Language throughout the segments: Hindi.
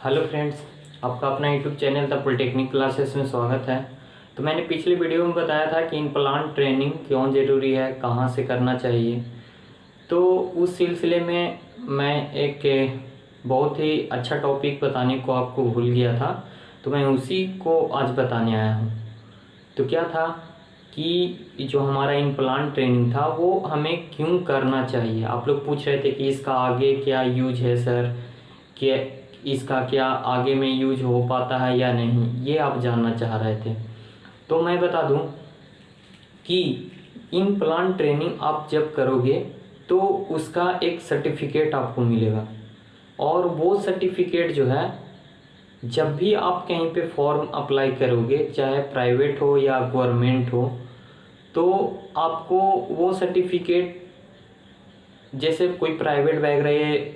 हेलो फ्रेंड्स, आपका अपना YouTube channel the polytechnic classes में स्वागत है। तो मैंने पिछले वीडियो में बताया था कि इम्प्लांट ट्रेनिंग क्यों ज़रूरी है, कहाँ से करना चाहिए। तो उस सिलसिले में मैं एक बहुत ही अच्छा टॉपिक बताने को आपको भूल गया था, तो मैं उसी को आज बताने आया हूँ। तो क्या था कि जो हमारा इम्प्लांट ट्रेनिंग था वो हमें क्यों करना चाहिए। आप लोग पूछ रहे थे कि इसका आगे क्या यूज है सर, कि इसका क्या आगे में यूज हो पाता है या नहीं, ये आप जानना चाह रहे थे। तो मैं बता दूं कि इम्प्लांट ट्रेनिंग आप जब करोगे तो उसका एक सर्टिफिकेट आपको मिलेगा, और वो सर्टिफिकेट जो है जब भी आप कहीं पे फॉर्म अप्लाई करोगे, चाहे प्राइवेट हो या गवर्नमेंट हो, तो आपको वो सर्टिफिकेट, जैसे कोई प्राइवेट वगैरह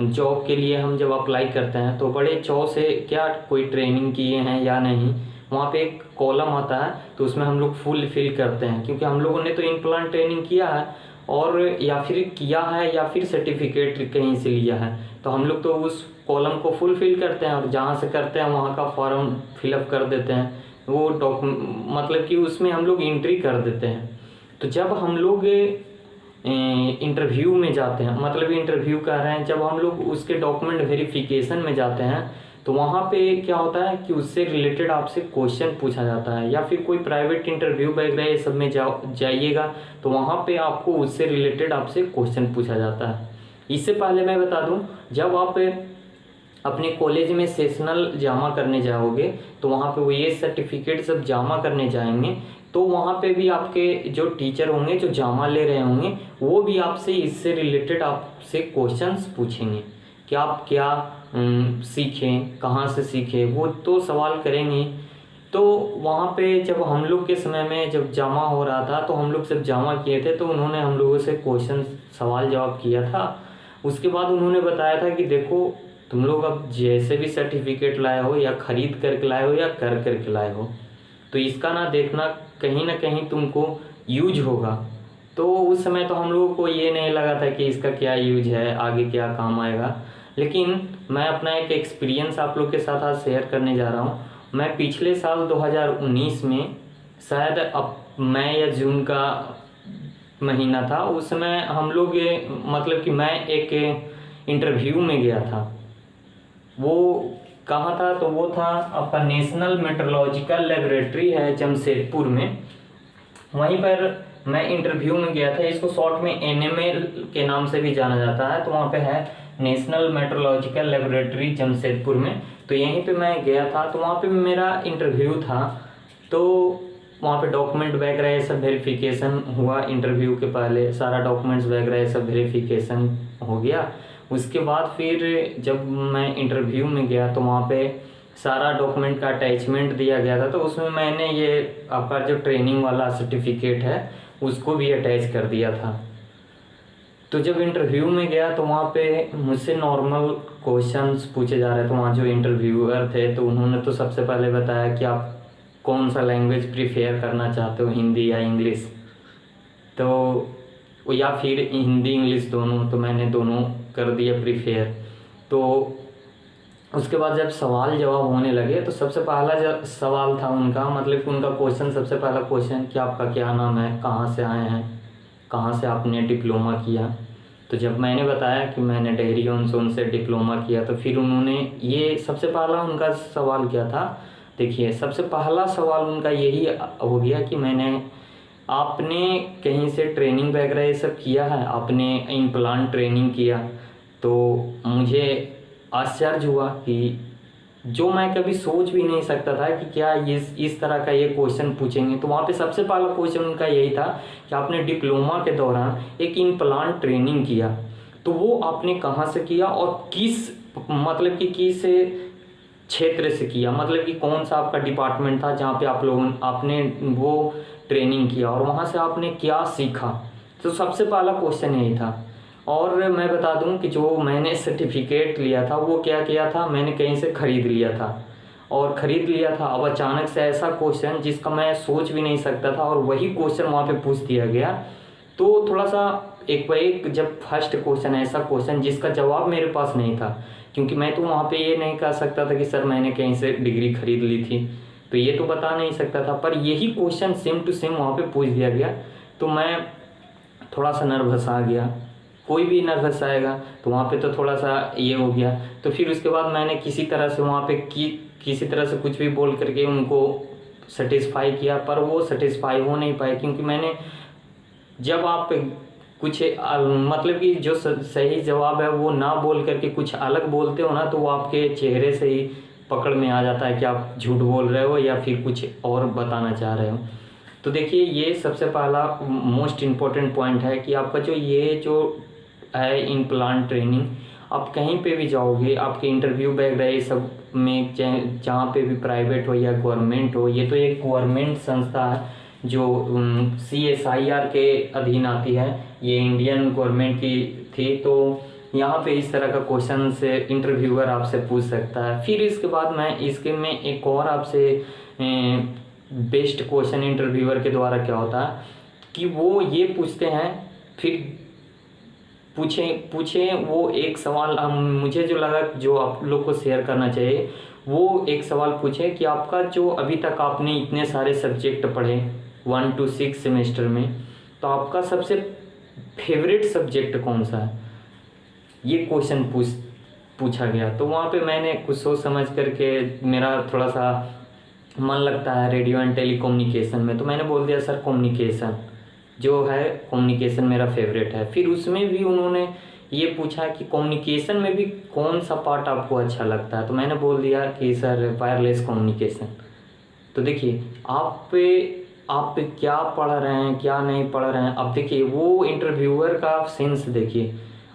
जॉब के लिए हम जब अप्लाई करते हैं तो बड़े चाव से क्या कोई ट्रेनिंग किए हैं या नहीं, वहाँ पे एक कॉलम आता है तो उसमें हम लोग फुल फिल करते हैं, क्योंकि हम लोगों ने तो इम्प्लांट ट्रेनिंग किया है और या फिर किया है या फिर सर्टिफिकेट कहीं से लिया है, तो हम लोग तो उस कॉलम को फुल फिल करते हैं और जहाँ से करते हैं वहाँ का फॉर्म फिलअप कर देते हैं। वो मतलब कि उसमें हम लोग एंट्री कर देते हैं। तो जब हम लोग इंटरव्यू में जाते हैं, मतलब इंटरव्यू कर रहे हैं, जब हम लोग उसके डॉक्यूमेंट वेरिफिकेशन में जाते हैं तो वहाँ पे क्या होता है कि उससे रिलेटेड आपसे क्वेश्चन पूछा जाता है, या फिर कोई प्राइवेट इंटरव्यू वगैरह ये सब में जाइएगा तो वहाँ पे आपको उससे रिलेटेड आपसे क्वेश्चन पूछा जाता है। इससे पहले मैं बता दूं, जब आप अपने कॉलेज में सेशनल जमा करने जाओगे तो वहाँ पे वो ये सर्टिफिकेट सब जमा करने जाएंगे, तो वहाँ पे भी आपके जो टीचर होंगे जो जामा ले रहे होंगे वो भी आपसे इससे रिलेटेड आपसे क्वेश्चंस पूछेंगे कि आप क्या सीखें, कहाँ से सीखें, वो तो सवाल करेंगे। तो वहाँ पे जब हम लोग के समय में जब जामा हो रहा था तो हम लोग जब जामा किए थे तो उन्होंने हम लोगों से क्वेश्चन सवाल जवाब किया था। उसके बाद उन्होंने बताया था कि देखो तुम लोग अब जैसे भी सर्टिफिकेट लाए हो, या खरीद करके लाए हो या कर करके लाए हो, तो इसका ना कहीं तुमको यूज होगा। तो उस समय तो हम लोगों को ये नहीं लगा था कि इसका क्या यूज है, आगे क्या काम आएगा। लेकिन मैं अपना एक एक्सपीरियंस आप लोग के साथ आज शेयर करने जा रहा हूँ। मैं पिछले साल 2019 में, शायद अब मई या जून का महीना था, उस समय हम लोग मतलब कि मैं एक इंटरव्यू में गया था। वो कहाँ था, तो वो था आपका नेशनल मेट्रोलॉजिकल लेबोरेटरी है जमशेदपुर में, वहीं पर मैं इंटरव्यू में गया था। इसको शॉर्ट में एनएमएल के नाम से भी जाना जाता है। तो वहाँ पे है नेशनल मेट्रोलॉजिकल लेबोरेटरी जमशेदपुर में, तो यहीं पे मैं गया था। तो वहाँ पे मेरा इंटरव्यू था, तो वहाँ पे डॉक्यूमेंट वगैरह ये सब वेरिफिकेशन हुआ। इंटरव्यू के पहले सारा डॉक्यूमेंट्स वगैरह ये सब वेरिफिकेशन हो गया। उसके बाद फिर जब मैं इंटरव्यू में गया तो वहाँ पे सारा डॉक्यूमेंट का अटैचमेंट दिया गया था, तो उसमें मैंने ये आपका जो ट्रेनिंग वाला सर्टिफिकेट है उसको भी अटैच कर दिया था। तो जब इंटरव्यू में गया तो वहाँ पे मुझसे नॉर्मल क्वेश्चंस पूछे जा रहे थे। वहाँ जो इंटरव्यूअर थे तो उन्होंने तो सबसे पहले बताया कि आप कौन सा लैंग्वेज प्रीफेयर करना चाहते हो, हिंदी या इंग्लिश, तो या फिर हिंदी इंग्लिश दोनों, तो मैंने दोनों कर दिया प्रीफेयर। तो उसके बाद जब सवाल जवाब होने लगे तो सबसे पहला जो सवाल था उनका, मतलब कि उनका क्वेश्चन, सबसे पहला क्वेश्चन कि आपका क्या नाम है, कहाँ से आए हैं, कहाँ से आपने डिप्लोमा किया। तो जब मैंने बताया कि मैंने डेहरी ऑन सोन से डिप्लोमा किया, तो फिर उन्होंने ये सबसे पहला उनका सवाल क्या था, देखिए सबसे पहला सवाल उनका यही हो गया कि आपने कहीं से ट्रेनिंग वगैरह ये सब किया है, आपने इम्प्लांट ट्रेनिंग किया। तो मुझे आश्चर्य हुआ कि जो मैं कभी सोच भी नहीं सकता था कि क्या इस तरह का ये क्वेश्चन पूछेंगे। तो वहाँ पे सबसे पहला क्वेश्चन उनका यही था कि आपने डिप्लोमा के दौरान एक इम्प्लांट ट्रेनिंग किया, तो वो आपने कहाँ से किया और किस, मतलब कि किस क्षेत्र से किया, मतलब कि कौन सा आपका डिपार्टमेंट था जहाँ पे आपने वो ट्रेनिंग किया और वहाँ से आपने क्या सीखा। तो सबसे पहला क्वेश्चन यही था। और मैं बता दूं कि जो मैंने सर्टिफिकेट लिया था वो क्या किया था, मैंने कहीं से ख़रीद लिया था, और ख़रीद लिया था। अब अचानक से ऐसा क्वेश्चन जिसका मैं सोच भी नहीं सकता था और वही क्वेश्चन वहाँ पे पूछ दिया गया, तो थोड़ा सा एक जब फर्स्ट क्वेश्चन, ऐसा क्वेश्चन जिसका जवाब मेरे पास नहीं था, क्योंकि मैं तो वहाँ पे ये नहीं कह सकता था कि सर मैंने कहीं से डिग्री खरीद ली थी, तो ये तो बता नहीं सकता था। पर यही क्वेश्चन सेम टू सेम वहाँ पे पूछ दिया गया, तो मैं थोड़ा सा नर्वस आ गया। कोई भी नर्वस आएगा तो वहाँ पे तो थोड़ा सा ये हो गया। तो फिर उसके बाद मैंने किसी तरह से वहाँ पे किसी तरह से कुछ भी बोल करके उनको सेटिस्फाई किया, पर वो सेटिस्फाई हो नहीं पाए। क्योंकि मैंने जब आप कुछ मतलब कि जो सही जवाब है वो ना बोल करके कुछ अलग बोलते हो ना, तो वो आपके चेहरे से ही पकड़ में आ जाता है कि आप झूठ बोल रहे हो या फिर कुछ और बताना चाह रहे हो। तो देखिए ये सबसे पहला मोस्ट इम्पोर्टेंट पॉइंट है कि आपका जो है इन प्लांट ट्रेनिंग, आप कहीं पे भी जाओगे, आपके इंटरव्यू वगैरह ये सब में जहाँ पे भी प्राइवेट हो या गवर्नमेंट हो, ये तो एक गवर्नमेंट संस्था है जो CSIR के अधीन आती है, ये इंडियन गवर्नमेंट की थी। तो यहाँ पे इस तरह का क्वेश्चन से इंटरव्यूअर आपसे पूछ सकता है। फिर इसके बाद मैं एक और आपसे बेस्ट क्वेश्चन इंटरव्यूअर के द्वारा क्या होता है कि वो ये पूछते हैं, फिर पूछे वो एक सवाल मुझे जो लगा जो आप लोग को शेयर करना चाहिए, वो एक सवाल पूछे कि आपका जो अभी तक आपने इतने सारे सब्जेक्ट पढ़े 1 to 6 सेमेस्टर में, तो आपका सबसे फेवरेट सब्जेक्ट कौन सा है, ये क्वेश्चन पूछा गया। तो वहाँ पे मैंने कुछ सोच समझ करके, मेरा थोड़ा सा मन लगता है रेडियो एंड टेलीकम्युनिकेशन में, तो मैंने बोल दिया सर कम्युनिकेशन जो है, कम्युनिकेशन मेरा फेवरेट है। फिर उसमें भी उन्होंने ये पूछा कि कम्युनिकेशन में भी कौन सा पार्ट आपको अच्छा लगता है, तो मैंने बोल दिया कि सर वायरलेस कम्युनिकेशन। तो देखिए आप क्या पढ़ रहे हैं क्या नहीं पढ़ रहे हैं। अब देखिए वो इंटरव्यूअर का सेंस देखिए,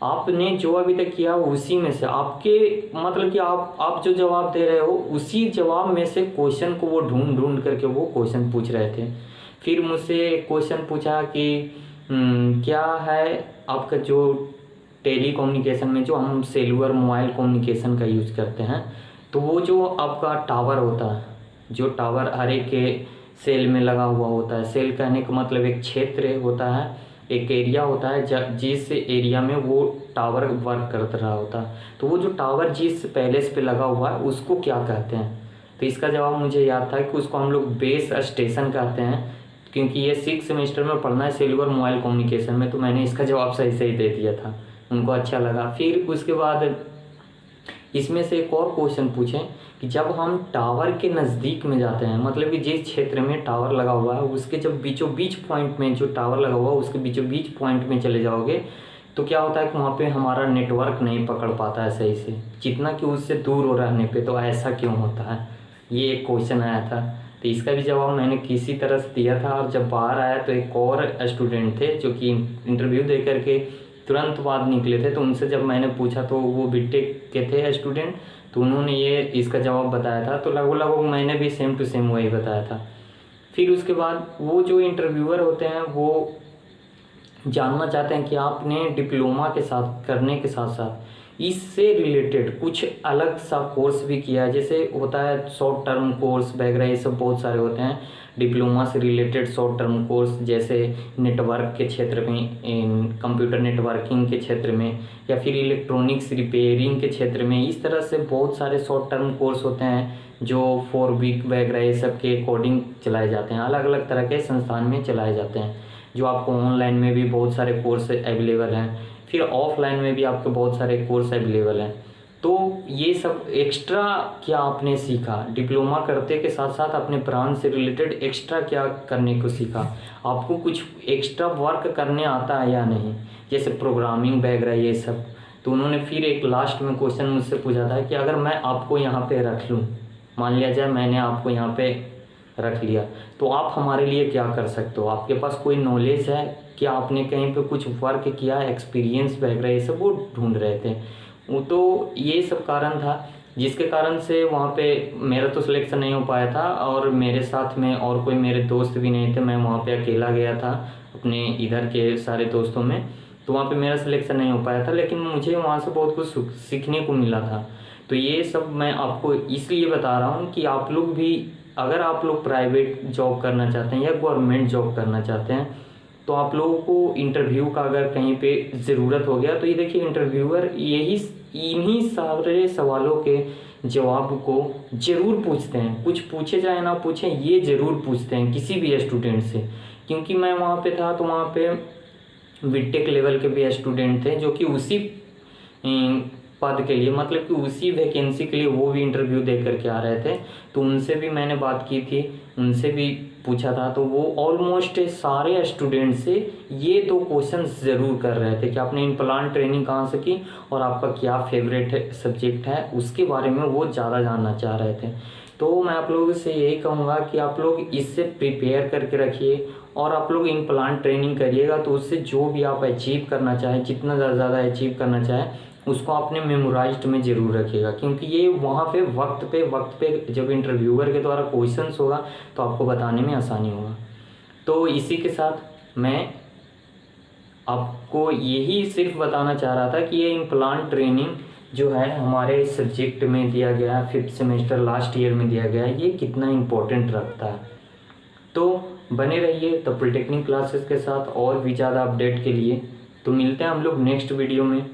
आपने जो अभी तक किया उसी में से आपके मतलब कि आप जो जवाब दे रहे हो उसी जवाब में से क्वेश्चन को वो ढूंढ करके वो क्वेश्चन पूछ रहे थे। फिर मुझसे क्वेश्चन पूछा कि क्या है आपका जो टेली कम्युनिकेशन में जो हम सेलुलर मोबाइल कम्युनिकेशन का यूज करते हैं, तो वो जो आपका टावर होता है, जो टावर हर एक के सेल में लगा हुआ होता है, सेल कहने का मतलब एक क्षेत्र होता है, एक एरिया होता है जिस एरिया में वो टावर वर्क कर रहा होता है, तो वो जो टावर जिस पैलेस पे लगा हुआ है उसको क्या कहते हैं। तो इसका जवाब मुझे याद था कि उसको हम लोग बेस स्टेशन कहते हैं, क्योंकि ये 6 सेमेस्टर में पढ़ना है सेलुलर मोबाइल कम्युनिकेशन में। तो मैंने इसका जवाब सही सही दे दिया था, उनको अच्छा लगा। फिर उसके बाद इसमें से एक और क्वेश्चन पूछें कि जब हम टावर के नज़दीक में जाते हैं, मतलब कि जिस क्षेत्र में टावर लगा हुआ है उसके जब बीचों बीच पॉइंट में, जो टावर लगा हुआ है उसके बीचों बीच पॉइंट में चले जाओगे, तो क्या होता है कि वहाँ पे हमारा नेटवर्क नहीं पकड़ पाता है सही से, जितना कि उससे दूर हो रहने पे। तो ऐसा क्यों होता है, ये एक क्वेश्चन आया था। तो इसका भी जवाब मैंने किसी तरह से दिया था। और जब बाहर आया तो एक और स्टूडेंट थे जो कि इंटरव्यू दे करके तुरंत बाद निकले थे, तो उनसे जब मैंने पूछा तो वो बीटेक के थे स्टूडेंट, तो उन्होंने ये इसका जवाब बताया था। तो लगभग मैंने भी सेम टू सेम वही बताया था। फिर उसके बाद वो जो इंटरव्यूअर होते हैं वो जानना चाहते हैं कि आपने डिप्लोमा के साथ करने के साथ साथ इससे रिलेटेड कुछ अलग सा कोर्स भी किया है। जैसे होता है शॉर्ट टर्म कोर्स वगैरह, ये सब बहुत सारे होते हैं डिप्लोमा से रिलेटेड शॉर्ट टर्म कोर्स, जैसे नेटवर्क के क्षेत्र में, कंप्यूटर नेटवर्किंग के क्षेत्र में, या फिर इलेक्ट्रॉनिक्स रिपेयरिंग के क्षेत्र में। इस तरह से बहुत सारे शॉर्ट टर्म कोर्स होते हैं जो 4 वीक वगैरह ये सब के अकॉर्डिंग चलाए जाते हैं, अलग अलग तरह के संस्थान में चलाए जाते हैं। जो आपको ऑनलाइन में भी बहुत सारे कोर्स अवेलेबल हैं, फिर ऑफलाइन में भी आपके बहुत सारे कोर्स अवेलेबल हैं। तो ये सब एक्स्ट्रा क्या आपने सीखा, डिप्लोमा करते के साथ साथ अपने ब्रांच से रिलेटेड एक्स्ट्रा क्या करने को सीखा, आपको कुछ एक्स्ट्रा वर्क करने आता है या नहीं, जैसे प्रोग्रामिंग वगैरह ये सब। तो उन्होंने फिर एक लास्ट में क्वेश्चन मुझसे पूछा था कि अगर मैं आपको यहाँ पे रख लूँ, मान लिया जाए मैंने आपको यहाँ पे रख लिया, तो आप हमारे लिए क्या कर सकते हो, आपके पास कोई नॉलेज है क्या, आपने कहीं पे कुछ वर्क किया, एक्सपीरियंस वगैरह ये सब वो ढूंढ रहे थे। तो ये सब कारण था जिसके कारण से वहाँ पे मेरा तो सिलेक्शन नहीं हो पाया था, और मेरे साथ में और कोई मेरे दोस्त भी नहीं थे, मैं वहाँ पे अकेला गया था अपने इधर के सारे दोस्तों में। तो वहाँ पे मेरा सिलेक्शन नहीं हो पाया था, लेकिन मुझे वहाँ से बहुत कुछ सीखने को मिला था। तो ये सब मैं आपको इसलिए बता रहा हूँ कि आप लोग भी, अगर आप लोग प्राइवेट जॉब करना चाहते हैं या गवर्नमेंट जॉब करना चाहते हैं, तो आप लोगों को इंटरव्यू का अगर कहीं पे ज़रूरत हो गया तो ये देखिए इंटरव्यूअर इन्हीं सारे सवालों के जवाब को ज़रूर पूछते हैं, कुछ पूछे चाहे ना पूछें ये ज़रूर पूछते हैं किसी भी स्टूडेंट से। क्योंकि मैं वहाँ पे था तो वहाँ पे बीटेक लेवल के भी स्टूडेंट थे जो कि उसी पद के लिए, मतलब कि उसी वैकेंसी के लिए वो भी इंटरव्यू दे करके आ रहे थे। तो उनसे भी मैंने बात की थी, उनसे भी पूछा था, तो वो ऑलमोस्ट सारे स्टूडेंट से ये दो क्वेश्चन ज़रूर कर रहे थे कि आपने इम्प्लांट ट्रेनिंग कहाँ से की और आपका क्या फेवरेट सब्जेक्ट है, उसके बारे में वो ज़्यादा जानना चाह रहे थे। तो मैं आप लोगों से यही कहूँगा कि आप लोग इससे प्रिपेयर करके रखिए और आप लोग इम्प्लांट ट्रेनिंग करिएगा, तो उससे जो भी आप अचीव करना चाहें, जितना ज़्यादा अचीव करना चाहें उसको आपने मेमोराइज्ड में ज़रूर रखिएगा। क्योंकि ये वहाँ पे वक्त पे जब इंटरव्यूअर के द्वारा क्वेश्चंस होगा तो आपको बताने में आसानी होगा। तो इसी के साथ मैं आपको यही सिर्फ बताना चाह रहा था कि ये इम्प्लांट ट्रेनिंग जो है हमारे सब्जेक्ट में दिया गया है, 5th सेमेस्टर लास्ट ईयर में दिया गया है, ये कितना इम्पोर्टेंट रखता है। तो बने रहिए द पॉलिटेक्निक क्लासेस के साथ और भी ज़्यादा अपडेट के लिए। तो मिलते हैं हम लोग नेक्स्ट वीडियो में।